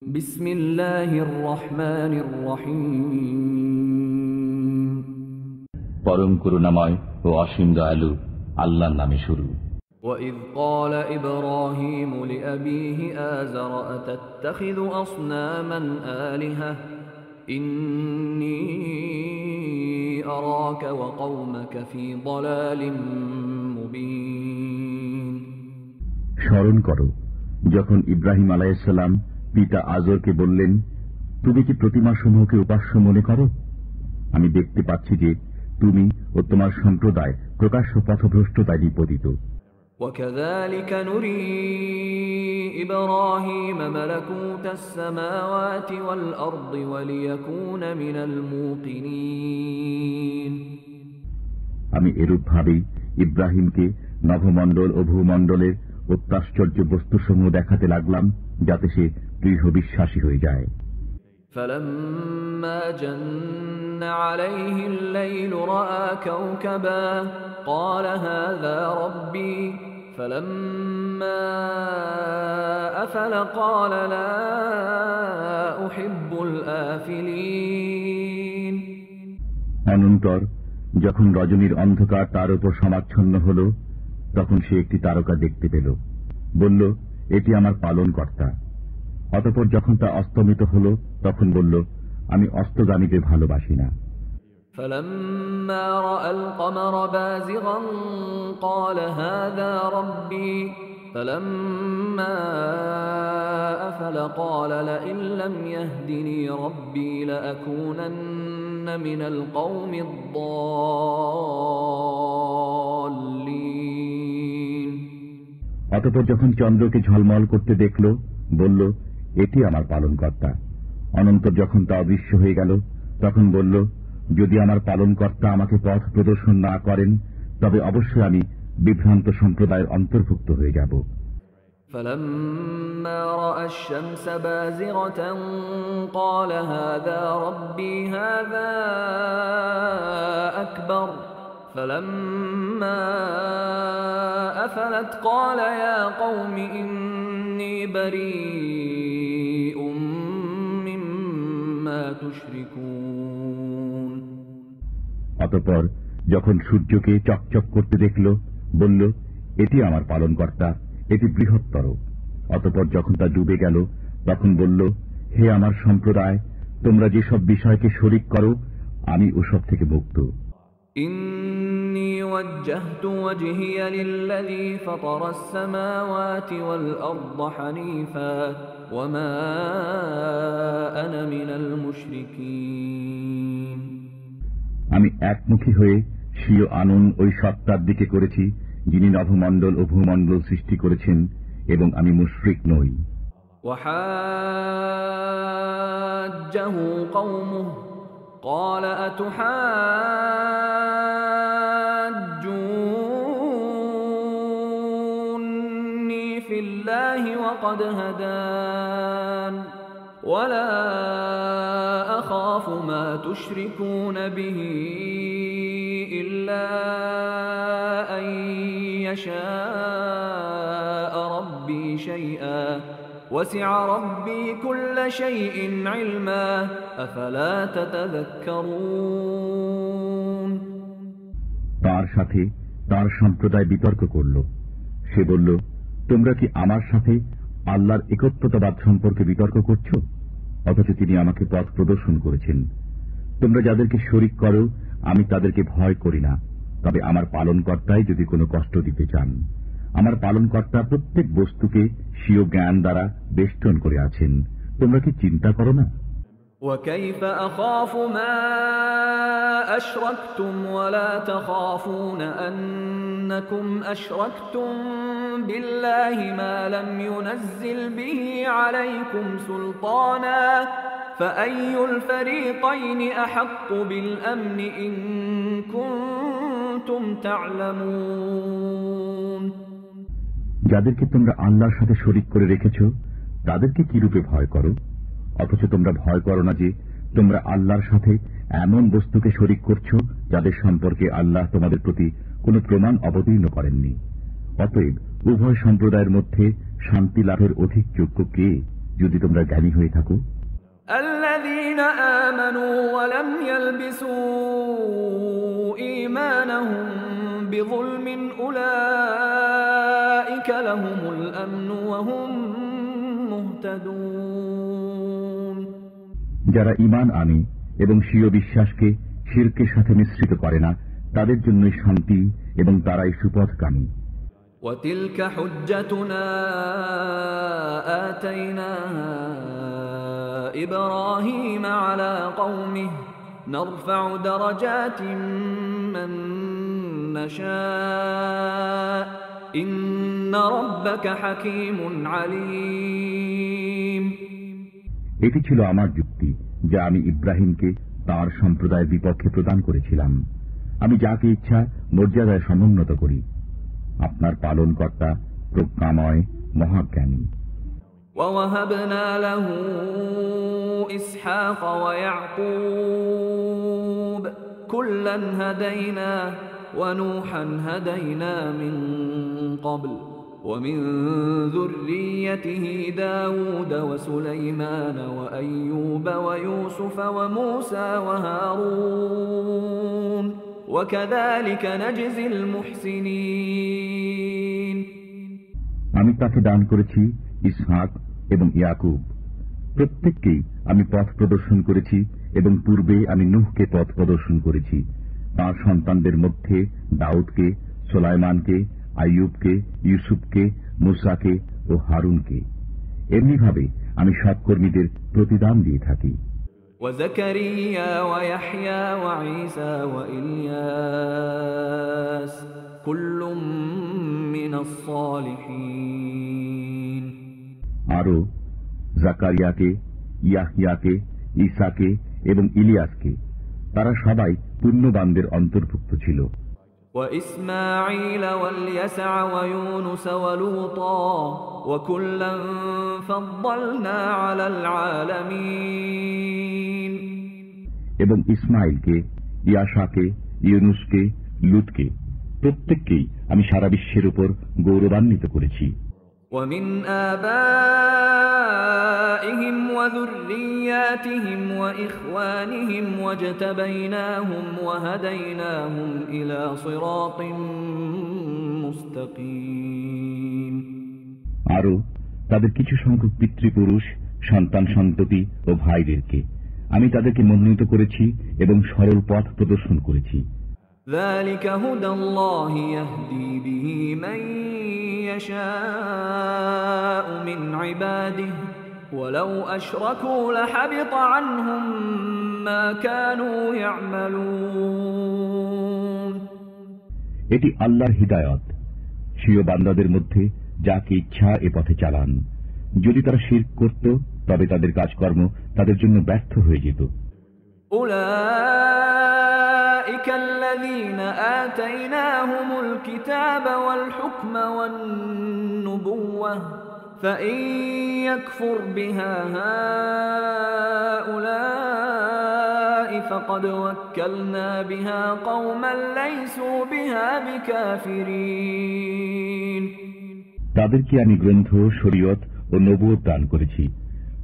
বিসমিল্লাহির রহমানির রহিম। পরম করুণাময় ও অসীম দয়ালু আল্লাহর নামে শুরু। وَإِذْ قَالَ إِبْرَاهِيمُ لِأَبِيهِ آزَرَ أَتَتَّخِذُ أَصْنَامًا آلِهَةً إِنِّي أَرَاكَ وَقَوْمَكَ فِي ضَلَالٍ مُبِينٍ। স্মরণ করো যখন ইব্রাহিম আলাইহিস সালাম পিতা আজরকে বললেন, তুমি কি প্রতিমাসমূহকে উপাস্য মনে করো? আমি দেখতে পাচ্ছি যে তুমি ও তোমার সম্প্রদায় প্রকাশ্য পথভ্রষ্টতায় নিপতিত। وَكَذَلِكَ نُرِي إِبْرَاهِيمَ مَلَكُوتَ السَّمَاوَاتِ وَالْأَرْضِ وَلِيَكُونَ مِنَ الْمُوقِنِينَ। আমি এরূপভাবেই ইব্রাহিমকে নভমণ্ডল ও ভূমণ্ডলের অত্যাশ্চর্য বস্তুসমূহ দেখাতে লাগলাম, যাতে সে দৃঢ় বিশ্বাসী হয়ে যায়। فَلَمَّا جَنَّ عَلَيْهِ اللَّيْلُ رَأَى كَوْكَبًا قَالَ هَذَا رَبِّي فَلَمَّا أَفَلَ قَالَ لَا أُحِبُّ الْآفِلِينَ। অনন্তর যখন রজনীর অন্ধকার তার উপর সমাচ্ছন্ন হল, তখন সে একটি তারকা দেখতে পেল। বলল, এটি আমার পালনকর্তা। অতঃপর যখন তা অস্তমিত হল, তখন বলল, আমি অস্তগামীকে ভালোবাসি না। فَلَمَّا رَأَى الْقَمَرَ بَازِغًا قَالَ هَذَا رَبِّي فَلَمَّا أَفَلَ قَالَ لَئِن لَّمْ يَهْدِنِي رَبِّي لَأَكُونَنَّ مِنَ الْقَوْمِ الضَّالِّينَ। অতঃপর যখন চন্দ্রকে ঝলমল করতে দেখল, বলল, এটি আমার পালনকর্তা। অনন্তর যখন তা অদৃশ্য হয়ে গেল, তখন বলল, যদি আমার পালনকর্তা আমাকে পথ প্রদর্শন না করেন, তবে অবশ্যই আমি বিভ্রান্ত সম্প্রদায়ের অন্তর্ভুক্ত হয়ে যাব। فَلَمَّا رَأَى الشَّمْسَ بَازِغَةً قَالَ هَذَا رَبِّي هَذَا أَكْبَرُ فَلَمَّا أَفَلَتْ قَالَ يَا قَوْمِ إِنِّي بَرِيءٌ مِّمَّا تُشْرِكُونَ। অতঃপর যখন সূর্যকে চকচক করতে দেখল, বলল, এটি আমার পালনকর্তা, এটি বৃহত্তর। অতঃপর যখন তা ডুবে গেল, তখন বলল, হে আমার সম্প্রদায়, তোমরা যেসব বিষয়কে শরীক করো, আমি ওসব থেকে মুক্ত। إني وجهت وجهي للذي فطر السماوات والأرض حنيفا وما أنا من المشركين। আমি একমুখী হয়ে স্বীয় আনন ওই সত্তার দিকে করেছি, যিনি নভমণ্ডল ও ভূমণ্ডল সৃষ্টি করেছেন, এবং আমি মুশরিক নই। وحاجه قومه قال أتحاجوني في الله وقد هدان ولا أخاف ما تشركون به إلا أن يشاء ربي شيئا وسع ربي كل شيء علما أفلا تتذكرون। তার সাথে তার সম্প্রদায় বিতর্ক করল। সে বলল, তোমরা কি আমার সাথে আল্লাহর একত্বতাবাদ সম্পর্কে বিতর্ক করছ, অথচ তিনি আমাকে পথ প্রদর্শন করেছেন। তোমরা যাদেরকে শরীক করো, আমি তাদেরকে ভয় করি না, তবে আমার পালনকর্তাই যদি কোনো কষ্ট দিতে চান। আমার পালনকর্তা প্রত্যেক বস্তুকে স্বীয় জ্ঞান দ্বারা বেষ্টন করে আছেন। তোমরা কি চিন্তা করো না? وكيف أخاف ما أشركتم ولا تخافون أنكم أشركتم بالله ما لم ينزل به عليكم سلطانا فأي الفريقين أحق بالأمن إن كنتم تعلمون। যাদেরকে তোমরা আল্লাহর সাথে শরীক করে রেখেছ, তাদেরকে কি রূপে ভয় করো, অথচ তোমরা ভয় করো না যে তোমরা আল্লাহর সাথে এমন বস্তুকে শরীক করছো যাদের সম্পর্কে আল্লাহ তোমাদের প্রতি কোনো প্রমাণ অবতীর্ণ করেননি। অতএব উভয় সম্প্রদায়ের মধ্যে শান্তি লাভের অধিক যোগ্য কে? যদি তোমরা জ্ঞানী হয়ে থাকো। الذين آمنوا ولم يلبسوا إيمانهم بظلم أولئك لهم الأمن وهم مهتدون। যারা ঈমান আনে এবং স্বীয় বিশ্বাসকে শিরকের সাথে মিশ্রিত করে না, তাদের জন্যই শান্তি এবং তারাই সুপথগামী। وتلك حجتنا آتيناها إبراهيم على قومه نرفع درجات من نشاء إن ربك حكيم عليم। এটি ছিল আমার যুক্তি, যা আমি ইব্রাহিমকে তাঁর সম্প্রদায়ের বিপক্ষে প্রদান করেছিলাম। আমি যাকে ইচ্ছা মর্যাদায় সমুন্নত করি। আপনার পালনকর্তা প্রজ্ঞাময়, মহাজ্ঞানী। ووهبنا له إسحاق ويعقوب كلا هدينا ونوحا هدينا من قبل ومن ذريته داود وسليمان وأيوب ويوسف وموسى وهارون وكذلك نجزي المحسنين। আমি তাকে দান করেছি ইসহাক এবং ইয়াকুব। প্রত্যেককেই আমি পথ প্রদর্শন করেছি এবং পূর্বে আমি নূহকে পথ প্রদর্শন করেছি। তাঁর সন্তানদের মধ্যে দাউদকে, সুলাইমানকে, আইয়ুবকে, ইউসুফকে, মুসাকে ও হারুনকে। এমনিভাবে আমি সৎকর্মীদের প্রতিদান দিয়ে থাকি। وزكريا ويحيى وعيسى وإلياس كل من الصالحين। আরো জাকারিয়াকে, ইয়াহইয়াকে, ঈসাকে এবং ইলিয়াসকে, তারা সবাই পুণ্যবানদের অন্তর্ভুক্ত ছিল। وإسماعيل واليسع ويونس ولوطا وكلا فضلنا على العالمين। এবং ইসমাইলকে, ইয়াশাকে, ইউনুসকে, লুতকে, প্রত্যেককেই আমি সারা বিশ্বের উপর গৌরবান্বিত করেছি। ومن آبائهم وذرياتهم وإخوانهم واجتبيناهم وهديناهم إلى صراط مستقيم। আরো তাদের কিছু সংখ্যক পিতৃপুরুষ, সন্তান সন্ততি ও ভাইদেরকে আমি তাদেরকে মনোনীত করেছি এবং সরল পথ প্রদর্শন করেছি। ذلك هدى الله يهدي به من يشاء من عباده ولو أشركوا لحبط عنهم ما كانوا يعملون। এটি আল্লাহর হিদায়াত, স্বীয় বান্দাদের মধ্যে যাকে ইচ্ছা এ পথে চালান। যদি তারা শিরক করত তবে তাদের কাজকর্ম তাদের জন্য ব্যর্থ হয়ে যেত। أولئك الذين آتيناهم الكتاب والحكم والنبوة فإن يكفر بها هؤلاء فقد وكلنا بها قوما ليسوا بها بكافرين। তাদেরকে আমি গ্রন্থ, শরীয়ত ও নবুয়ত দান করেছি।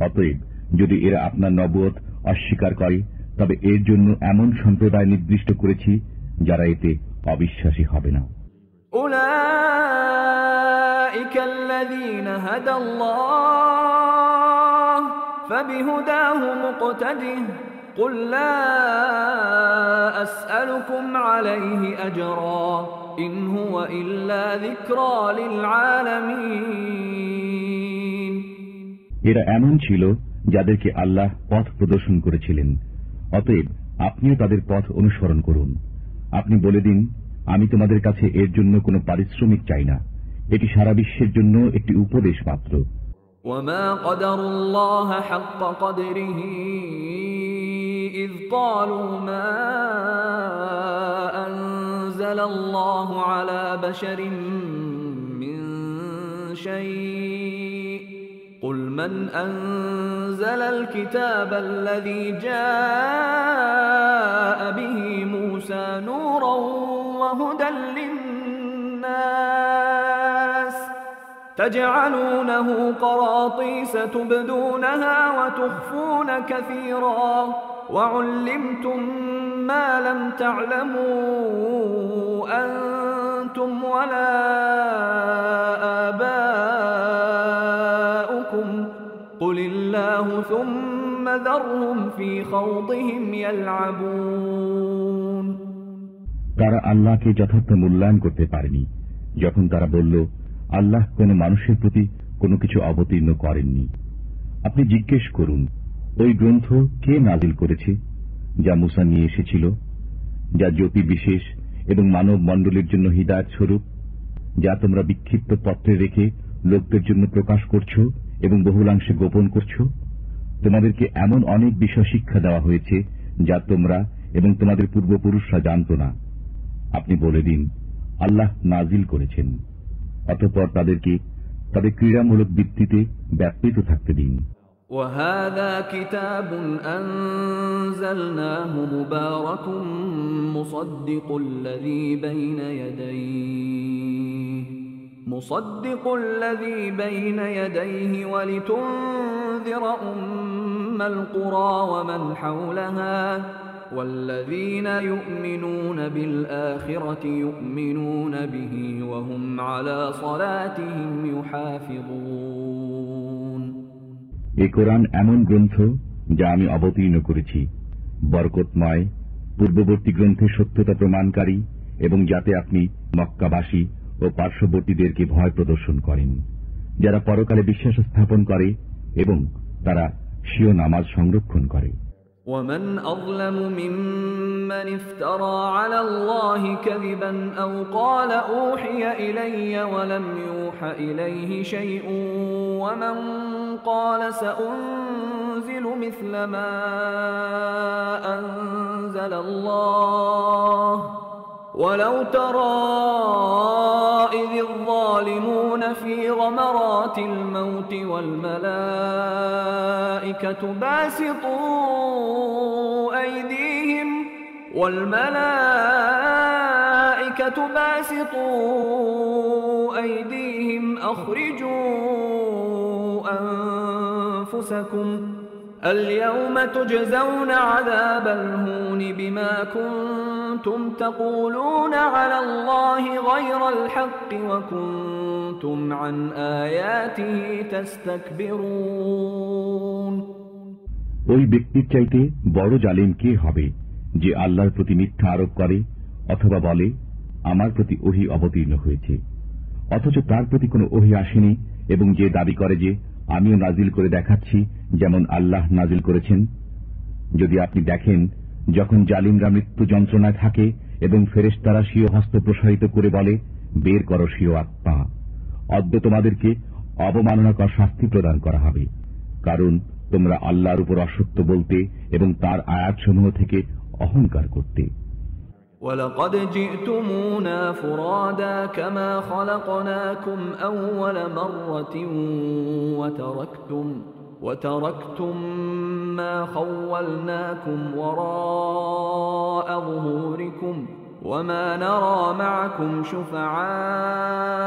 অতএব যদি এরা আপনার নবুয়ত অস্বীকার করে তবে এর জন্য এমন সম্প্রদায় নির্দিষ্ট করেছি যারা এতে অবিশ্বাসী হবে না। أولئك الذين هدى الله فبهداه مقتده قل لا أسألكم عليه أجرا إن هو إلا ذكرى للعالمين। এরা এমন ছিল যাদেরকে আল্লাহ পথ প্রদর্শন করেছিলেন। অতএব আপনিও তাদের পথ অনুসরণ করুন। আপনি বলে দিন, আমি তোমাদের কাছে এর জন্য কোনো পারিশ্রমিক চাই না। এটি সারা বিশ্বের জন্য একটি উপদেশ মাত্র। وما قدروا الله حق قدره إذ قالوا ما أنزل الله على بشر من شيء قل من أنزل الكتاب الذي جاء به موسى نورا وهدى للناس تجعلونه قراطيس تبدونها وتخفون كثيرا وعلمتم ما لم تعلموا أنتم ولا آباؤكم قل الله ثم ذرهم في خوضهم يلعبون তারা আল্লাহকে যথার্থ মূল্যায়ন করতে পারেনি যখন তারা বলল আল্লাহ কোন মানুষের প্রতি কোনো কিছু অবতীর্ণ করেননি। আপনি জিজ্ঞেস করুন, ওই গ্রন্থ কে নাজিল করেছে যা মুসা নিয়ে এসেছিল, যা জ্যোতি বিশেষ এবং মানব মণ্ডলীর জন্য হিদায়াত স্বরূপ, যা তোমরা বিক্ষিপ্ত পত্রে রেখে লোকদের জন্য প্রকাশ করছো এবং বহুলাংশে গোপন করছো। তোমাদেরকে এমন অনেক বিষয় শিক্ষা দেওয়া হয়েছে যা তোমরা এবং তোমাদের পূর্বপুরুষরা জানত না। আপনি বলে দিন, আল্লাহ নাজিল করেছেন, অতঃপর তাদেরকে তাদের ক্রীড়ামূলক বৃত্তিতে ব্যাপৃত থাকতে দিন। وهذا كتاب أنزلناه مبارك مصدق الذي بين يديه ولتنذر أم القرى ومن حولها والذين يؤمنون بالآخرة يؤمنون به وهم على صلاتهم يحافظون এই কোরআন এমন গ্রন্থ যা আমি অবতীর্ণ করেছি, বরকতময়, পূর্ববর্তী গ্রন্থের সত্যতা প্রমাণকারী, এবং যাতে আপনি মক্কাবাসী ও পার্শ্ববর্তীদেরকে ভয় প্রদর্শন করেন, যারা পরকালে বিশ্বাস স্থাপন করে এবং তারা স্বীয় নামাজ সংরক্ষণ করে। ومن أظلم ممن افترى على الله كذبا أو قال أوحي إلي ولم يوح إليه شيء ومن قال سأنزل مثل ما أنزل الله ولو ترى إذ الظالمون في غمرات الموت والملائكة باسطوا أيديهم أخرجوا أنفسكم اليوم تجزون عذاب الهون بما كنتم تقولون على الله غير الحق وكنتم عن آياته تستكبرون ওই ব্যক্তির চাইতে বড় জালিম কে হবে যে আল্লাহর প্রতি মিথ্যা আরোপ করে অথবা বলে আমার প্রতি ওহী অবতীর্ণ হয়েছে, অথচ তার প্রতি কোনো ওহী আসেনি, এবং যে দাবি করে যে আমিও নাজিল করে দেখাচ্ছি যেমন আল্লাহ নাজিল করেছেন। যদি আপনি দেখেন যখন জালিমরা মৃত্যু যন্ত্রণায় থাকে এবং ফেরেশতারা স্বীয় হস্ত প্রসারিত করে বলে বের করো স্বীয় আত্মা, অদ্য তোমাদেরকে অবমাননাকর শাস্তি প্রদান করা হবে, কারণ তোমরা আল্লাহর উপর অসত্য বলতে এবং তার আয়াতসমূহ থেকে অহংকার করতে। وَلَقَدْ جِئْتُمُونَا فُرَادَى كَمَا خَلَقْنَاكُمْ أَوَّلَ مَرَّةٍ وَتَرَكْتُمْ مَا خَوَّلْنَاكُمْ وَرَاءَ ظُهُورِكُمْ وَمَا نَرَى مَعَكُمْ شُفَعَاءَكُمُ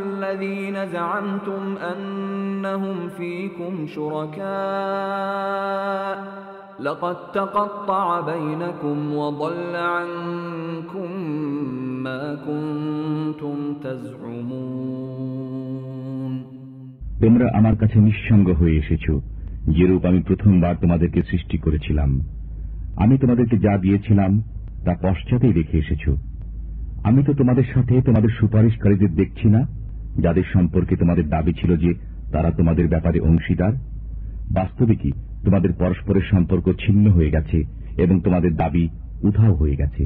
الَّذِينَ زَعَمْتُمْ أَنَّهُمْ فِيكُمْ شُرَكَاءُ لقد تقطع بينكم وضل عنكم ما كنتم تزعمون তোমরা আমার কাছে নিঃসঙ্গ হয়ে এসেছো, যেরূপ আমি প্রথমবার তোমাদেরকে সৃষ্টি করেছিলাম। আমি তোমাদেরকে যা দিয়েছিলাম তা পশ্চাতেই রেখে এসেছো। আমি তো তোমাদের সাথে তোমাদের সুপারিশকারীদের দেখছি না, যাদের সম্পর্কে তোমাদের দাবি ছিল যে তারা তোমাদের ব্যাপারে অংশীদার। বাস্তবে কি তোমাদের পরস্পরের সম্পর্ক ছিন্ন হয়ে গেছে এবং তোমাদের দাবি উধাও হয়ে গেছে।